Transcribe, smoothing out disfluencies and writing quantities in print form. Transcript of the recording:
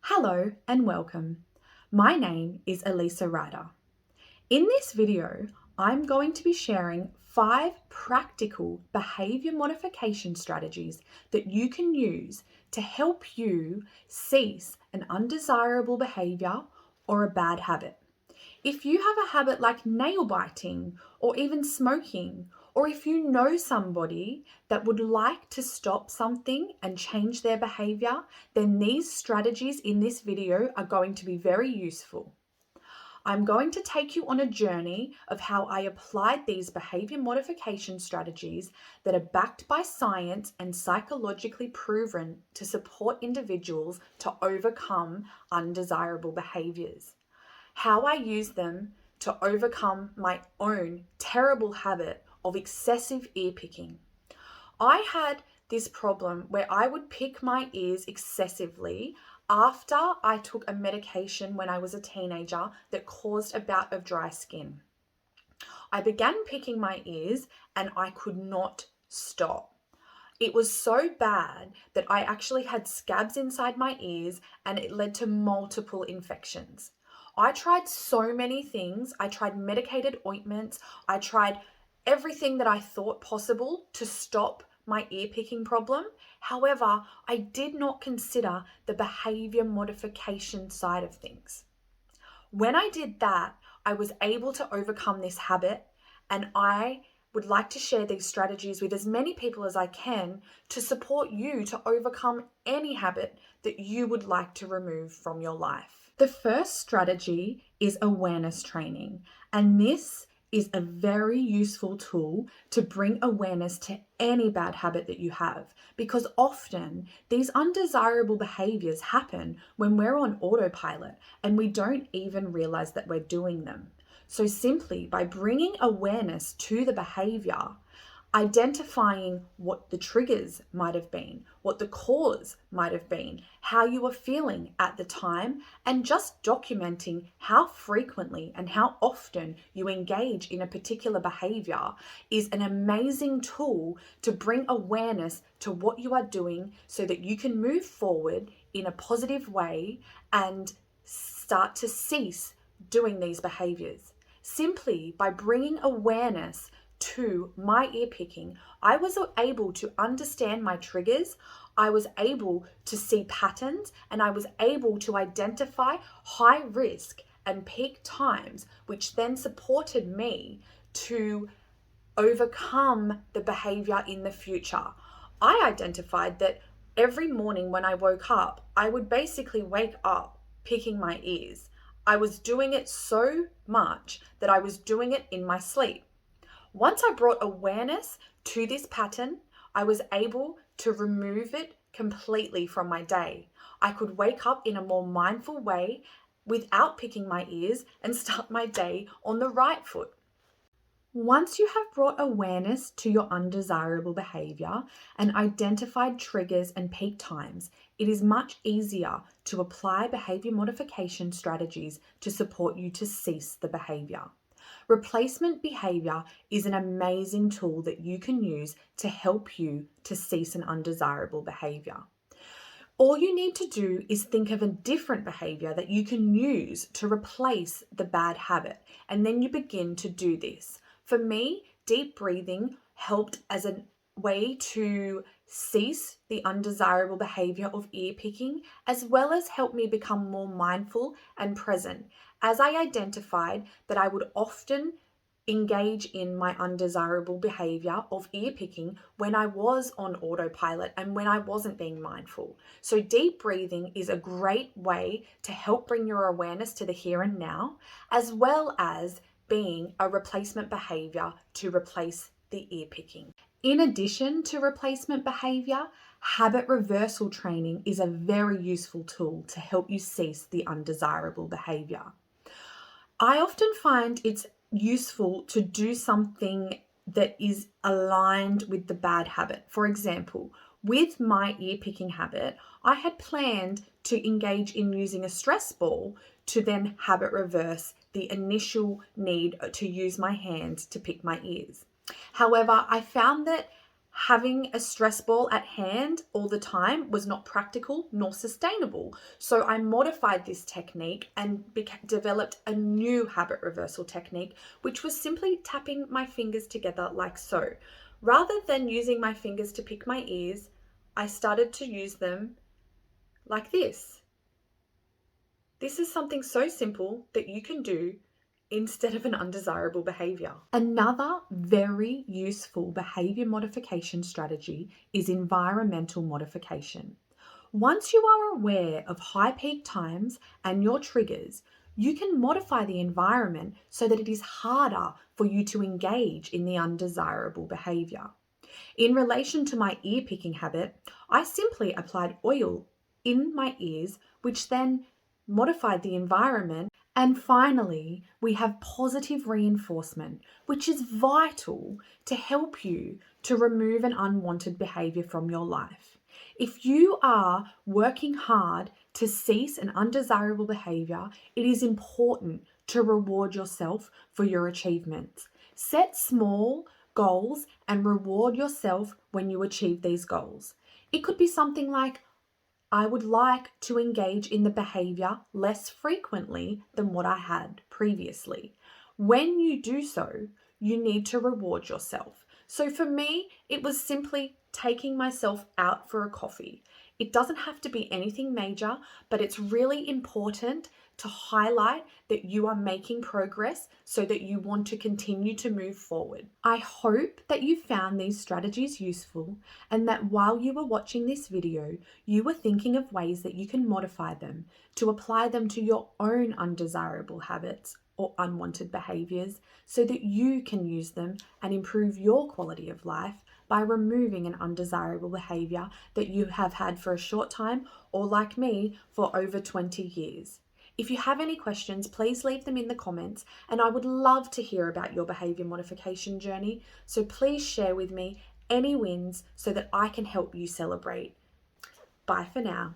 Hello and welcome. My name is Elisa Ryder. In this video, I'm going to be sharing 5 practical behaviour modification strategies that you can use to help you cease an undesirable behaviour or a bad habit. If you have a habit like nail biting or even smoking, or if you know somebody that would like to stop something and change their behavior, then these strategies in this video are going to be very useful. I'm going to take you on a journey of how I applied these behavior modification strategies that are backed by science and psychologically proven to support individuals to overcome undesirable behaviors. How I use them to overcome my own terrible habit of excessive ear picking. I had this problem where I would pick my ears excessively after I took a medication when I was a teenager that caused a bout of dry skin. I began picking my ears and I could not stop. It was so bad that I actually had scabs inside my ears and it led to multiple infections. I tried so many things. I tried medicated ointments. I tried everything that I thought possible to stop my ear picking problem. However, I did not consider the behavior modification side of things. When I did that, I was able to overcome this habit, and I would like to share these strategies with as many people as I can to support you to overcome any habit that you would like to remove from your life. The first strategy is awareness training, and this is a very useful tool to bring awareness to any bad habit that you have, because often these undesirable behaviors happen when we're on autopilot and we don't even realize that we're doing them. So simply by bringing awareness to the behavior, identifying what the triggers might have been, what the cause might have been, how you were feeling at the time, and just documenting how frequently and how often you engage in a particular behavior is an amazing tool to bring awareness to what you are doing so that you can move forward in a positive way and start to cease doing these behaviors. Simply by bringing awareness to my ear picking, I was able to understand my triggers, I was able to see patterns, and I was able to identify high risk and peak times, which then supported me to overcome the behavior in the future. I identified that every morning when I woke up, I would basically wake up picking my ears. I was doing it so much that I was doing it in my sleep. Once I brought awareness to this pattern, I was able to remove it completely from my day. I could wake up in a more mindful way without picking my ears and start my day on the right foot. Once you have brought awareness to your undesirable behavior and identified triggers and peak times, it is much easier to apply behavior modification strategies to support you to cease the behavior. Replacement behavior is an amazing tool that you can use to help you to cease an undesirable behavior. All you need to do is think of a different behavior that you can use to replace the bad habit, and then you begin to do this. For me, deep breathing helped as a way to cease the undesirable behavior of ear picking, as well as help me become more mindful and present, as I identified that I would often engage in my undesirable behavior of ear picking when I was on autopilot and when I wasn't being mindful. So deep breathing is a great way to help bring your awareness to the here and now, as well as being a replacement behavior to replace the ear picking. In addition to replacement behavior, habit reversal training is a very useful tool to help you cease the undesirable behavior. I often find it's useful to do something that is aligned with the bad habit. For example, with my ear picking habit, I had planned to engage in using a stress ball to then habit reverse the initial need to use my hands to pick my ears. However, I found that Having a stress ball at hand all the time was not practical nor sustainable. So I modified this technique and developed a new habit reversal technique, which was simply tapping my fingers together like so. Rather than using my fingers to pick my ears, I started to use them like this. This is something so simple that you can do instead of an undesirable behavior. Another very useful behavior modification strategy is environmental modification. Once you are aware of high peak times and your triggers, you can modify the environment so that it is harder for you to engage in the undesirable behavior. In relation to my ear picking habit, I simply applied oil in my ears, which then modified the environment. And finally, we have positive reinforcement, which is vital to help you to remove an unwanted behavior from your life. If you are working hard to cease an undesirable behavior, it is important to reward yourself for your achievements. Set small goals and reward yourself when you achieve these goals. It could be something like, I would like to engage in the behavior less frequently than what I had previously. When you do so, you need to reward yourself. So for me, it was simply taking myself out for a coffee. It doesn't have to be anything major, but it's really important to highlight that you are making progress so that you want to continue to move forward. I hope that you found these strategies useful and that while you were watching this video, you were thinking of ways that you can modify them to apply them to your own undesirable habits or unwanted behaviors so that you can use them and improve your quality of life by removing an undesirable behavior that you have had for a short time or, like me, for over 20 years. If you have any questions, please leave them in the comments, and I would love to hear about your behaviour modification journey. So please share with me any wins so that I can help you celebrate. Bye for now.